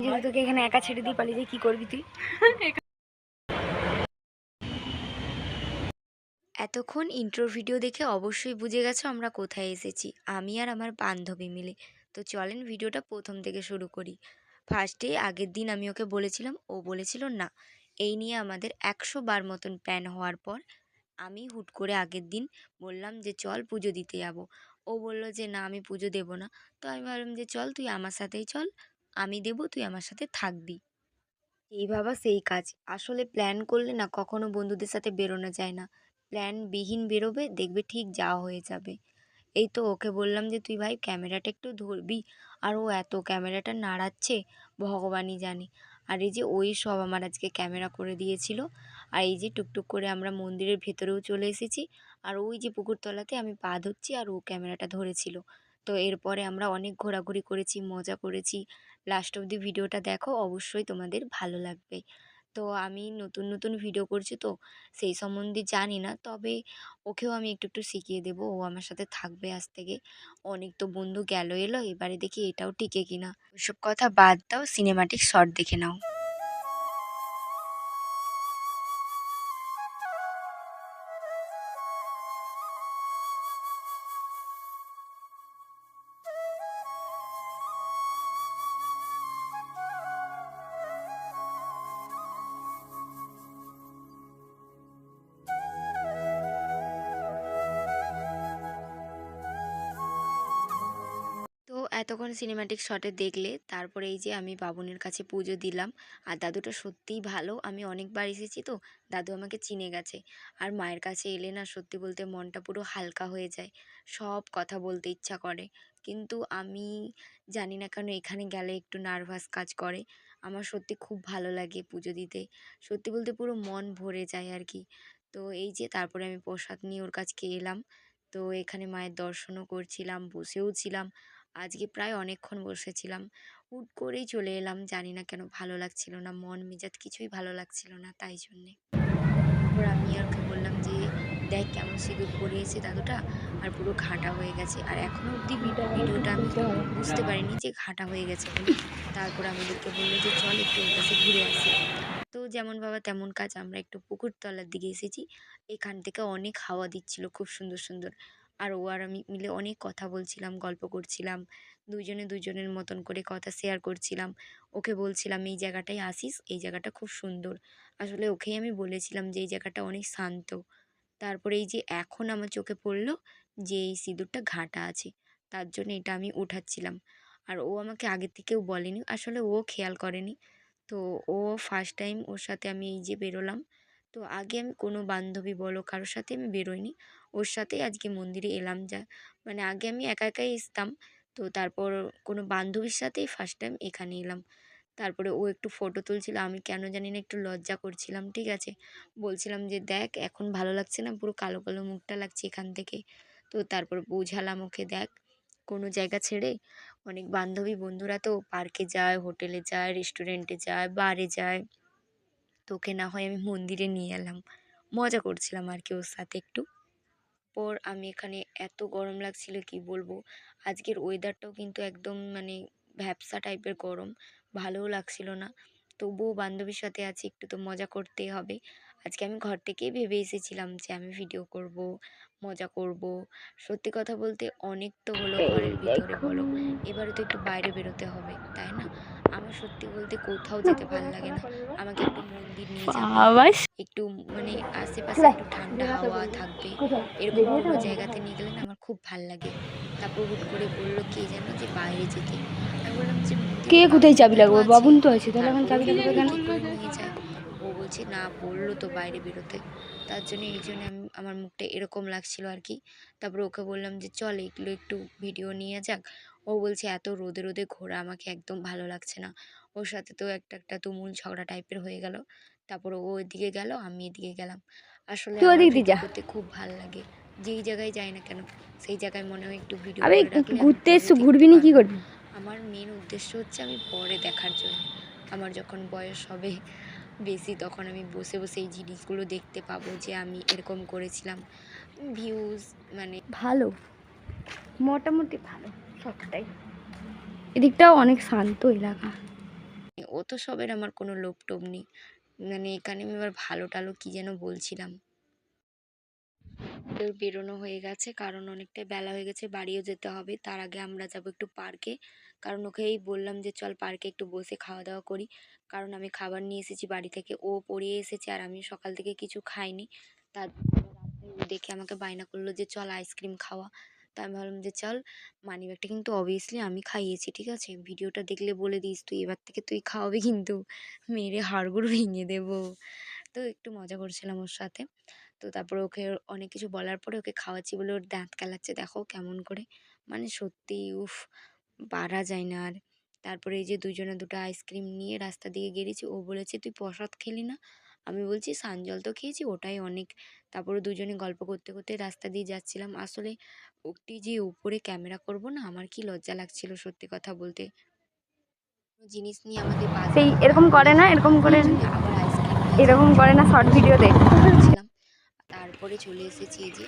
যদি তোকে এখানে একা ছেড়ে দিয়ে পালিয়ে যাই কি করবি তুই? এতক্ষণ ইন্ট্রো ভিডিও দেখে অবশ্যই বুঝে গেছো আমরা কোথায় এসেছি, আমি আর আমার বান্ধবী মিলে। তো চলেন ভিডিওটা প্রথম থেকে শুরু করি। ফার্স্টে আগের দিন আমি ওকে বলেছিলাম, ও বলেছিল না। এই নিয়ে আমাদের 100 বার মতন প্ল্যান হওয়ার পর আমি হুট করে আগের দিন বললাম যে চল পুজো দিতে যাব। ও বলল যে না আমি পুজো দেব না। তো আমি ভাবলাম যে চল তুই আমার সাথেই চল, আমি দেবো তুই আমার সাথে থাকবি। এই ভাবা সেই কাজ। আসলে প্ল্যান করলে না কখনো বন্ধুদের সাথে বেরোনো যায় না। প্ল্যান বিহীন বেরোবে, দেখবে ঠিক যাওয়া হয়ে যাবে। এই তো ওকে বললাম যে তুই ভাই ক্যামেরাটা একটু ধরবি। আর ও এত ক্যামেরাটা নাড়াচ্ছে ভগবানই জানে। আর এই যে ওই সব আমার আজকে ক্যামেরা করে দিয়েছিল। আর এই যে টুকটুক করে আমরা মন্দিরের ভেতরেও চলে এসেছি। আর ওই যে পুকুরতলাতে আমি পা ধুচ্ছি আর ও ক্যামেরাটা ধরেছিল। তো এরপরে আমরা অনেক ঘোরাঘুরি করেছি, মজা করেছি। লাস্ট অবধি ভিডিওটা দেখো, অবশ্যই তোমাদের ভালো লাগবে। তো আমি নতুন নতুন ভিডিও করছি তো সেই সম্বন্ধে জানি না, তবে ওকেও আমি একটু একটু শিখিয়ে দেবো। ও আমার সাথে থাকবে আজ থেকে। অনেক তো বন্ধু গেল এলো, এবারে দেখি এটাও টিকে কিনা। ওইসব কথা বাদ দাও, সিনেমাটিক শর্ট দেখে নাও। তো এতক্ষণ সিনেম্যাটিক শটে দেখলে, তারপরে এই যে আমি বাবুনের কাছে পুজো দিলাম। আর দাদুটা সত্যিই ভালো, আমি অনেকবার এসেছি তো দাদু আমাকে চিনে গেছে। আর মায়ের কাছে এলে না সত্যি বলতে মনটা পুরো হালকা হয়ে যায়, সব কথা বলতে ইচ্ছা করে। কিন্তু আমি জানি না কেন এখানে গেলে একটু নার্ভাস কাজ করে। আমার সত্যি খুব ভালো লাগে পুজো দিতে, সত্যি বলতে পুরো মন ভরে যায় আর কি। তো এই যে তারপরে আমি প্রসাদ নিয়ে ওর কাছকে এলাম। তো এখানে মায়ের দর্শনও করছিলাম, বসেও ছিলাম। আজকে প্রায় অনেকক্ষণ বসেছিলাম। হুট করেই চলে এলাম, জানি না কেন ভালো লাগছিল না, মন মেজাজ কিছুই ভালো লাগছিল না, তাই জন্যে। তারপর আমি আর ওকে বললাম যে দেখ কেমন সিঁদুর পরিয়েছে দাদুটা, আর পুরো ঘাঁটা হয়ে গেছে। আর এখনও অবধি ভিডিওটা আমি বুঝতে পারিনি যে ঘাঁটা হয়ে গেছে বলে। তারপর আমাদেরকে বললো যে চল একটু ওর কাছে ঘুরে আসি। তো যেমন বাবা তেমন কাজ, আমরা একটু পুকুরতলার দিকে এসেছি। এখান থেকে অনেক হাওয়া দিচ্ছিল খুব সুন্দর সুন্দর। আর ও আর আমি মিলে অনেক কথা বলছিলাম, গল্প করছিলাম, দুজনে দুজনের মতন করে কথা শেয়ার করছিলাম। ওকে বলছিলাম এই জায়গাটায় আসিস, এই জায়গাটা খুব সুন্দর। আসলে ওকেই আমি বলেছিলাম যে এই জায়গাটা অনেক শান্ত। তারপরে এই যে এখন আমার চোখে পড়লো যে এই সিঁদুরটা ঘাঁটা আছে, তার জন্য এটা আমি উঠাচ্ছিলাম। আর ও আমাকে আগে থেকেও বলেনি, আসলে ও খেয়াল করেনি। তো ও ফার্স্ট টাইম ওর সাথে আমি এই যে বেরোলাম। তো আগে আমি কোনো বান্ধবী বলো কারোর সাথে আমি বেরোইনি, ওর সাথেই আজকে মন্দিরে এলাম। যা মানে আগে আমি একা একাই আসতাম, তো তারপর কোনো বান্ধবীর সাথেই ফার্স্ট টাইম এখানে এলাম। তারপরে ও একটু ফটো তুলছিল, আমি কেন জানি না একটু লজ্জা করছিলাম, ঠিক আছে। বলছিলাম যে দেখ এখন ভালো লাগছে না, পুরো কালো কালো মুখটা লাগছে এখান থেকে। তো তারপর বোঝালাম ওকে, দেখ কোনো জায়গা ছেড়ে অনেক বান্ধবী বন্ধুরা তো পার্কে যায়, হোটেলে যায়, রেস্টুরেন্টে যায়, বারে যায়। তোকে না হয় আমি মন্দিরে নিয়ে এলাম, মজা করছিলাম আর কি ওর সাথে একটু। পর আমি এখানে এত গরম লাগছিল কি বলবো। আজকের ওয়েদারটাও কিন্তু একদম মানে ভ্যাপসা টাইপের গরম, ভালোও লাগছিল না। তবুও বান্ধবীর সাথে আছি, একটু তো মজা করতেই হবে। আজকে আমি ঘর থেকেই ভেবে এসেছিলাম যে আমি ভিডিও করব, মজা করব। সত্যি কথা বলতে অনেক তো হলো এই ঘরের ভিতরে দেখুন বলো, এবারে তো একটু বাইরে বেরোতে হবে তাই না। আমার সত্যি বলতে কোথাও যেতে ভাল লাগে না, আমাকে একটু মন্দির নিয়ে যাবে, আবাস একটু মানে আশেপাশে একটু ঠান্ডা হাওয়া থাকবে, এরকম কোনো জায়গাতে নিয়ে গেলে না আমার খুব ভাল লাগে। তারপর হুট করে বলল কে যেন যে বাইরে যেতে। আমি বললাম যে কে মন্দিরে কোথায় চাবি বাবুনটা তো লাগবে? আছে। বাবুন তো আছে, তাহলে এখন তারপরেও চাবি বললো লাগবে যে কেন? কী করে নিয়ে যায়। ও বলছে না বললো তো বাইরে বেরোতে, তার জন্য এই জন্য আমি আমার মুখটা এরকম লাগছিল আর কি। তারপরে ওকে বললাম যে চল এগুলো একটু ভিডিও নিয়ে যাক। ও বলছে এত রোদে রোদে ঘোরা আমাকে একদম ভালো লাগছে না। ওর সাথে তো একটা একটা তুমুল ঝগড়া টাইপের হয়ে গেল। তারপরে ও এদিকে গেল, আমি এদিকে গেলাম। আসলে তুই আমার ওদিক দিয়ে ভিডিও যা। করতে খুব ভাল লাগে। যেই জায়গায় যাই না কেন সেই জায়গায় মনে হয় একটু ভিডিও আবে করে রাখলে আমি ঘুরতে পরে এসছো, দেখতে ঘুরবি না কি পারবো। করবি? আমার মেন উদ্দেশ্য হচ্ছে আমি পরে দেখার জন্য। আমার যখন বয়স হবে বেশি, তখন আমি বসে বসে এই জিনিসগুলো দেখতে পাবো যে আমি এরকম করেছিলাম। ভিউজ মানে ভালো, মোটামুটি ভালো সবটাই। এদিকটাও অনেক শান্ত এলাকা। ও তো সবের আমার কোনো লোভ টোভ নেই। মানে এখানে আমি আবার ভালো টালো কি যেন বলছিলাম। তো বেরোনো হয়ে গেছে, কারণ অনেকটাই বেলা হয়ে গেছে, বাড়িও যেতে হবে। তার আগে আমরা যাব একটু পার্কে, কারণ ওকেই বললাম যে চল পার্কে একটু বসে খাওয়া দাওয়া করি, কারণ আমি খাবার নিয়ে এসেছি বাড়ি থেকে, ও পড়িয়ে এসেছে আর আমি সকাল থেকে কিছু খাইনি। তারপর রাস্তায় ও দেখে আমাকে বায়না করলো যে চল আইসক্রিম খাওয়া। তা আমি ভাবলাম যে চল। মানিব্যাগটা কিন্তু অবভিয়াসলি আমি খাইয়েছি, ঠিক আছে? ভিডিওটা দেখলে বলে দিস তুই, এবার থেকে তুই খাওয়াবি কিন্তু, মেরে হাড়গোড় ভেঙে দেবো। তো একটু মজা করছিলাম ওর সাথে। তো তারপরে ওকে অনেক কিছু বলার পরে ওকে খাওয়াচ্ছি বলে ওর দাঁত কেলাচ্ছে দেখো কেমন করে, মানে সত্যি উফ, পারা যায় না আর। তারপরে এই যে দুজনে দুটো আইসক্রিম নিয়ে রাস্তা দিকে গেড়েছি, ও বলেছে তুই প্রসাদ খেলি না, আমি বলছি সানজল তো খেয়েছি ওটাই অনেক। তারপরে দুজনে গল্প করতে করতে রাস্তা দিয়ে যাচ্ছিলাম। আসলে ওটি যে উপরে ক্যামেরা করব না, আমার কি লজ্জা লাগছিল সত্যি কথা বলতে। কোনো জিনিস নিয়ে আমাদের সেই বাজার এরকম করে না, এরকম করে আবার আইসক্রিম এরকম করে না শর্ট ভিডিওতে। ছিলাম। তারপরে চলে এসেছি এই যে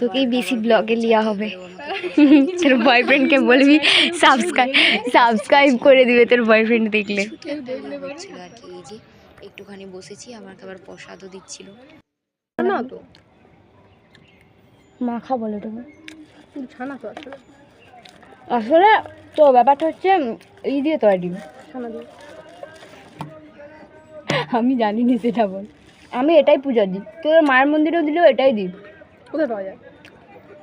তোকেই বেশি খাবার ব্লগে দাবার লিয়া চালিয়ে হবে। এবারে ও আমাকে প্রসাদ দিচ্ছে। তোর বয়ফ্রেন্ডকে বলবি সাবস্ক্রাইব করে দিবে তোর বয়ফ্রেন্ড দেখলে। কিছুতে একটা ইয়ে হচ্ছিল আর কি। এই যে একটুখানি বসেছি, আমাকে আবার প্রসাদও দিচ্ছিল। না তো মাখা বলে তোকে ছানা তো আসলে আসলে তো ব্যাপারটা হচ্ছে এই দিয়ে তৈরি ছানা দিয়ে। আমি জানি না সেটা বল, আমি এটাই পূজা দিই, তোর মায়ের মন্দিরেও দিলেও এটাই দিই। কোথায় পাওয়া যায়?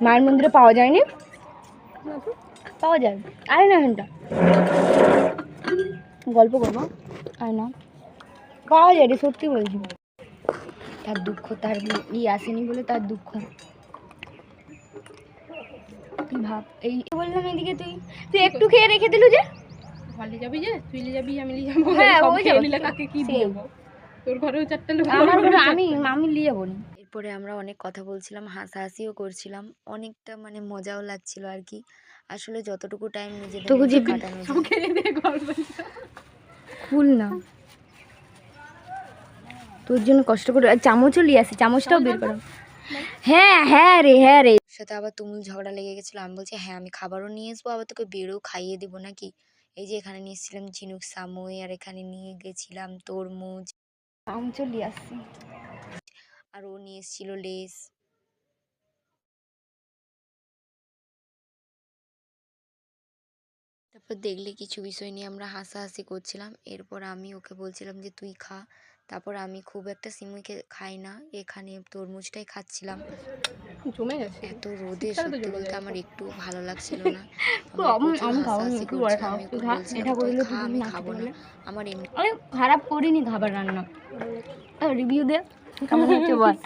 মায়ের মন্দিরে পাওয়া যায়নি, পাওয়া যায়। আয় না ঘন্টা গল্প করবো, আয় না, পাওয়া যায় রে, সত্যি বলছি। তার দুঃখ, তার আসেনি বলে তার দুঃখ। তুই ভাব, এই বললাম এদিকে তুই তুই একটু খেয়ে রেখে দিলু যে ভালি যাবি, যে তুই নিয়ে যাবি আমি নিয়ে যাবো। হ্যাঁ সব ওই খেয়ে যাবো, নিলে কাকে কি দেবো? তোর ঘরেও চারটা লোক, আমার ঘরে আমি আমি নিয়ে যাবো না। এরপরে আমরা অনেক কথা বলছিলাম, হাসাহাসিও করছিলাম, অনেকটা মানে মজাও লাগছিল আর কি। আসলে যতটুকু টাইম নিজেদের তোকে যে মধ্যে কাটানো সব যায়। খেয়ে দিয়ে গল্প। খুল না, তোর জন্য কষ্ট করে আর চামচও নিয়ে আসি, চামচটাও বের করো। হ্যাঁ হ্যাঁ রে, হ্যাঁ রে। ওর সাথে আবার তুমুল ঝগড়া লেগে গেছিলো। আমি বলছি হ্যাঁ আমি খাবারও নিয়ে আসবো, আবার তোকে বেরও খাইয়ে দেবো নাকি। এই যে এখানে নিয়ে এসেছিলাম ঝিনুক সামুই, আর এখানে নিয়ে গেছিলাম তরমুজ, চামচও নিয়ে আসছি। আর ও নিয়ে এসেছিল লেস। তারপর দেখলে কিছু বিষয় নিয়ে আমরা হাসাহাসি করছিলাম। এরপর আমি ওকে বলছিলাম যে তুই খা। তারপর আমি খুব একটা সিমুই খাই না, এখানে তরমুজটাই খাচ্ছিলাম। জমে গেছে এত রোদে সত্যি বলতে আমার একটু ভালো লাগছিল না। আমি প্রচুর আমি খাবো, হাসাহাসি তুই পরে করছিলাম। খাও, আমি তুই ওকে খা, বলছিলাম এটা তুই করলে খা, তুই আমি না খাবো খেতে না। পারলে আমার এমনি আমি খারাপ করিনি খাবার রান্না। রিভিউ দে কেমন হচ্ছে বল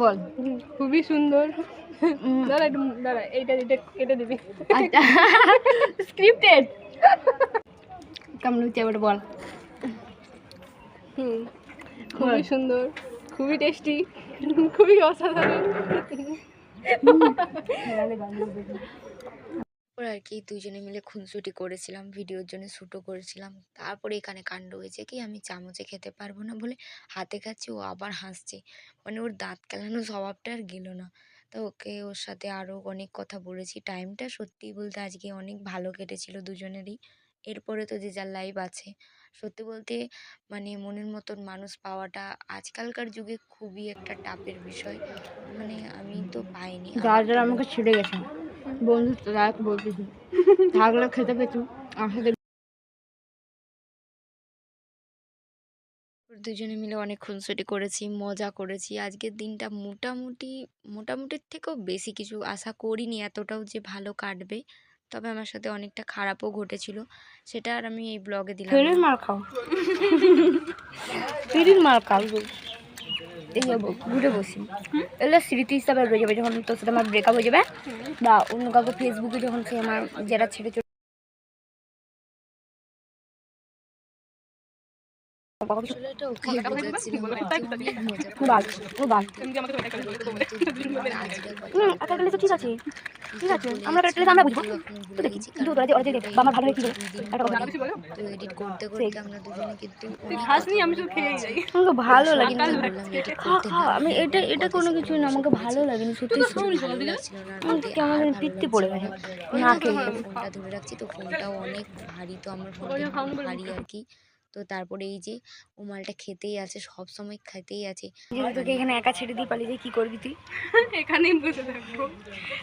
বল। খুবই সুন্দর। দাঁড়া একটু দাঁড়া, এইটা এটা কেটে দিবি। আচ্ছা স্ক্রিপ্টেড। কেমন হচ্ছে এবার বল। খুবই সুন্দর, খুবই টেস্টি, খুবই অসাধারণ। তারপর আর কি দুজনে মিলে খুনসুটি করেছিলাম, ভিডিওর জন্য শ্যুটও করেছিলাম। তারপরে এখানে কাণ্ড হয়েছে কি, আমি চামচে খেতে পারবো না বলে হাতে খাচ্ছি, ও আবার হাসছে। মানে ওর দাঁত কেলানো স্বভাবটা আর গেল না। তো ওকে ওর সাথে আরও অনেক কথা বলেছি। টাইমটা সত্যি বলতে আজকে অনেক ভালো কেটেছিল দুজনেরই। এরপরে তো যে যার লাইফ আছে। সত্যি বলতে মানে মনের মতন মানুষ পাওয়াটা আজকালকার যুগে খুবই একটা টাফের বিষয়। মানে আমি তো পাইনি। যারা যারা আমাকে ছেড়ে গেছে বন্ধু তারা বলতেছি থাকলে খেতে পেছু আমার সাথে। দুজনে মিলে অনেক খুনসুটি করেছি, মজা করেছি। আজকের দিনটা মোটামুটির থেকেও বেশি কিছু আশা করিনি এতটাও যে ভালো কাটবে। তবে আমার সাথে অনেকটা খারাপও ঘটেছিল, সেটা আর আমি এই ব্লগে দিলাম ফেরির না। মার খাও, ফেরির মার খাও। এই যাবো ঘুরে বসি, এগুলো স্মৃতি হিসাবে রয়ে যাবে যখন তোর সাথে আমার ব্রেকআপ হয়ে যাবে, বা অন্য কাউকে ফেসবুকে যখন সে আমার যারা ছেড়ে চলে আসলে এটা ওকেই বোঝাচ্ছিলাম আর কি, অনেক মজা বাল করেছি ও বাল। এখানে তো আজকের কথা একা গেলে তো ঠিক আছে, ঠিক আছে বলে আমরা যাচ্ছিলাম, আমরা বুঝবো। যদিও এখন ভুলে তো দেখি গেছি কিন্তু কারণ তোরা যে ওরা যে ভিডিওটা আমার ভালো এডিট হয়ে করছি কি 2 দিন একটা কথা পরে। বলি। তো এডিট করতে করতে আমরা দুজনে কিন্তু অনেক খাসনি, কথা আমি বলে শুধু খেয়েই ফেলেছি। যাই। আমাকে ভালো লাগে না, বললাম এডিট খা করতে খা, না, আমি এটা অনেক এটা কথা কোনো সেখানে কিছু না, বসে আমাকে পড়েছি। ভালো লাগে না সত্যি প্রচুর ভালো লাগছিল না রোদে, কেমন আর যেন ভালো পিত্তি পড়ে লাগছিল গেছে না। না ওই খেয়ে। দেখো ফোনটা ধরে রাখছি তো ফোনটাও অনেক ভারী, তো আমার ফোনটা একটু ভারী আর কি। তো তারপরে এই যে ও মালটা খেতেই আছে, সব সময় খেতেই আছে। যদি তোকে এখানে একা ছেড়ে দিয়ে পালিয়ে যায় কী করবি তুই? এখানেই বসে থাকবো।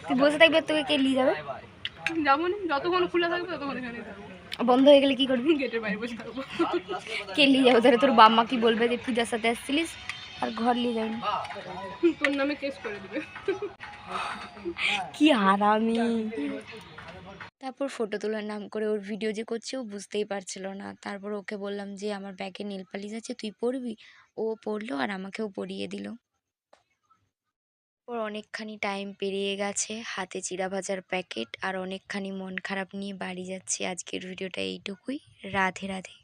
তুই বসে থাকবি আর তোকে কে নিয়ে যাবে? যেমন যতক্ষণ খোলা থাকবে ততক্ষণ এখানেই থাকবো। বন্ধ হয়ে গেলে কী করবি? গেটের বাইরে বসে থাকবো। কে নিয়ে যাবে তাহলে? তোর বাবা মা কি বলবে যে পূজার সাথে আসছিলিস আর ঘর নিয়ে যায়নি? তোর নামে কেস করে দিবে। কি হারামি! তারপর ফটো তোলার নাম করে ওর ভিডিও যে করছে ও বুঝতেই পারছিল না। তারপর ওকে বললাম যে আমার ব্যাগে নেল পালিশ আছে, তুই পরবি? ও পরলো আর আমাকেও পরিয়ে দিল। ওর অনেকখানি টাইম পেরিয়ে গেছে, হাতে চিড়া ভাজার প্যাকেট আর অনেকখানি মন খারাপ নিয়ে বাড়ি যাচ্ছি। আজকের ভিডিওটা এইটুকুই। রাধে রাধে।